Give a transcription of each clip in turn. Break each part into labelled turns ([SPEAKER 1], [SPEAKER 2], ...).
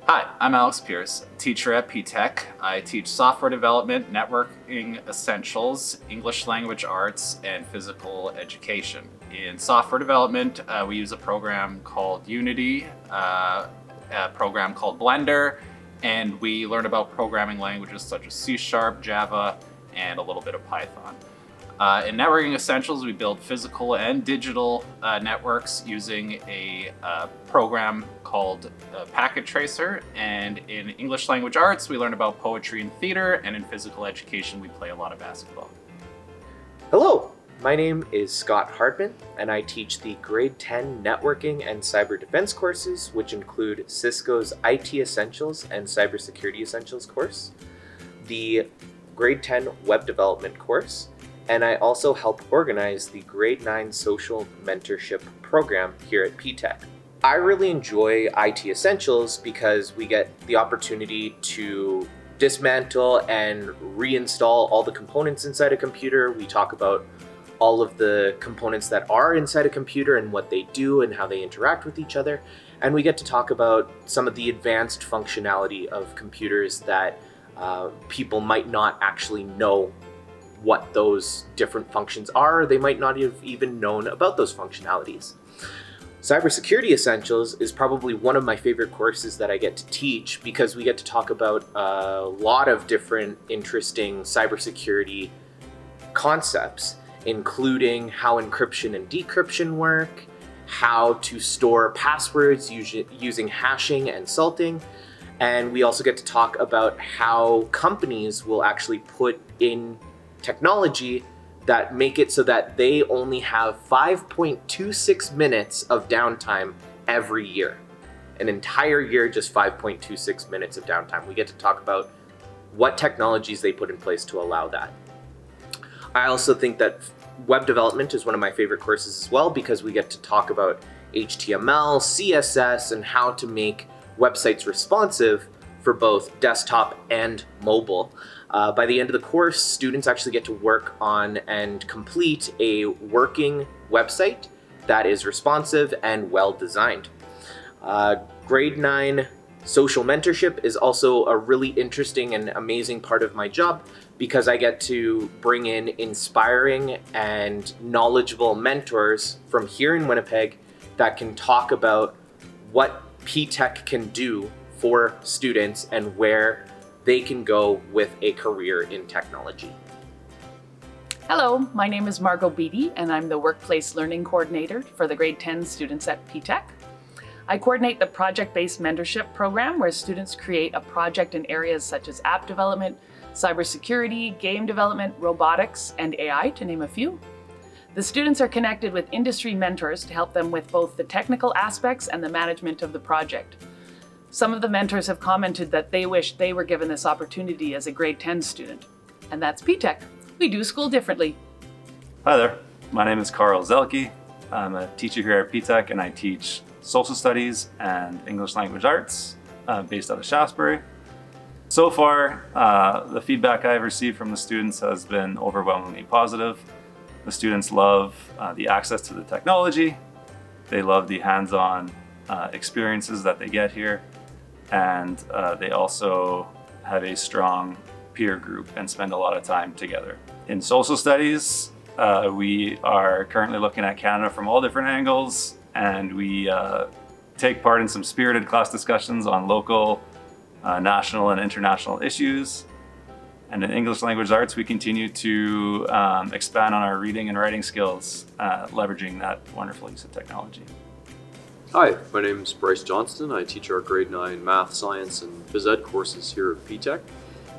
[SPEAKER 1] Hi, I'm Alex Pierce, teacher at PTEC. I teach software development, networking essentials, English language arts, and physical education. In software development, we use a program called Unity, a program called Blender, and we learn about programming languages such as C#, Java, and a little bit of Python. In networking essentials, we build physical and digital networks using a program called Packet Tracer. And in English language arts, we learn about poetry and theater. And in physical education, we play a lot of basketball.
[SPEAKER 2] Hello, my name is Scott Hartman, and I teach the Grade 10 Networking and Cyber Defense courses, which include Cisco's IT Essentials and Cybersecurity Essentials course, the Grade 10 Web Development course, and I also help organize the Grade 9 Social Mentorship program here at PTEC. I really enjoy IT Essentials because we get the opportunity to dismantle and reinstall all the components inside a computer. We talk about all of the components that are inside a computer and what they do and how they interact with each other. And we get to talk about some of the advanced functionality of computers that people might not actually know what those different functions are. They might not have even known about those functionalities. Cybersecurity Essentials is probably one of my favorite courses that I get to teach because we get to talk about a lot of different interesting cybersecurity concepts, including how encryption and decryption work, how to store passwords using hashing and salting, and we also get to talk about how companies will actually put in technology that make it so that they only have 5.26 minutes of downtime every year. An entire year, just 5.26 minutes of downtime. We get to talk about what technologies they put in place to allow that. I also think that web development is one of my favorite courses as well because we get to talk about HTML, CSS, and how to make websites responsive for both desktop and mobile. By the end of the course, students actually get to work on and complete a working website that is responsive and well designed. Grade 9 social mentorship is also a really interesting and amazing part of my job because I get to bring in inspiring and knowledgeable mentors from here in Winnipeg that can talk about what PTEC can do for students and where they can go with a career in technology.
[SPEAKER 3] Hello, my name is Margot Beatty, and I'm the Workplace Learning Coordinator for the Grade 10 students at PTEC. I coordinate the project-based mentorship program where students create a project in areas such as app development, cybersecurity, game development, robotics, and AI, to name a few. The students are connected with industry mentors to help them with both the technical aspects and the management of the project. Some of the mentors have commented that they wish they were given this opportunity as a grade 10 student. And that's PTEC. We do school differently.
[SPEAKER 4] Hi there, my name is Carl Zelke. I'm a teacher here at PTEC and I teach social studies and English language arts based out of Shaftesbury. So far, the feedback I've received from the students has been overwhelmingly positive. The students love the access to the technology. They love the hands-on experiences that they get here. And they also have a strong peer group and spend a lot of time together. In social studies, we are currently looking at Canada from all different angles, and we take part in some spirited class discussions on local, national, and international issues. And in English language arts, we continue to expand on our reading and writing skills, leveraging that wonderful use of technology.
[SPEAKER 5] Hi, my name is Bryce Johnston. I teach our grade 9 math, science, and phys ed courses here at PTEC.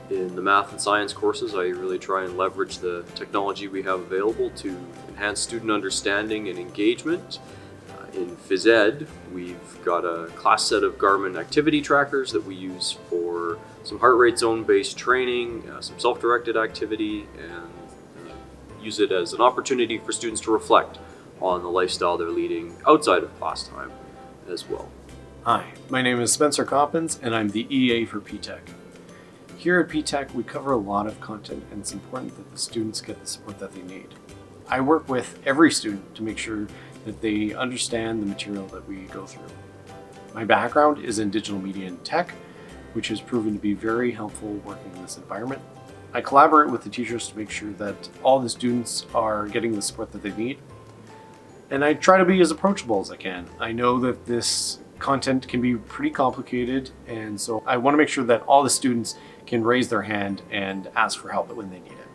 [SPEAKER 5] In the math and science courses, I really try and leverage the technology we have available to enhance student understanding and engagement. In phys ed, we've got a class set of Garmin activity trackers that we use for some heart rate zone-based training, some self-directed activity, and use it as an opportunity for students to reflect on the lifestyle they're leading outside of class time as well.
[SPEAKER 6] Hi, my name is Spencer Coppins and I'm the EA for PTEC. Here at PTEC, we cover a lot of content and it's important that the students get the support that they need. I work with every student to make sure that they understand the material that we go through. My background is in digital media and tech, which has proven to be very helpful working in this environment. I collaborate with the teachers to make sure that all the students are getting the support that they need. And I try to be as approachable as I can. I know that this content can be pretty complicated, and so I want to make sure that all the students can raise their hand and ask for help when they need it.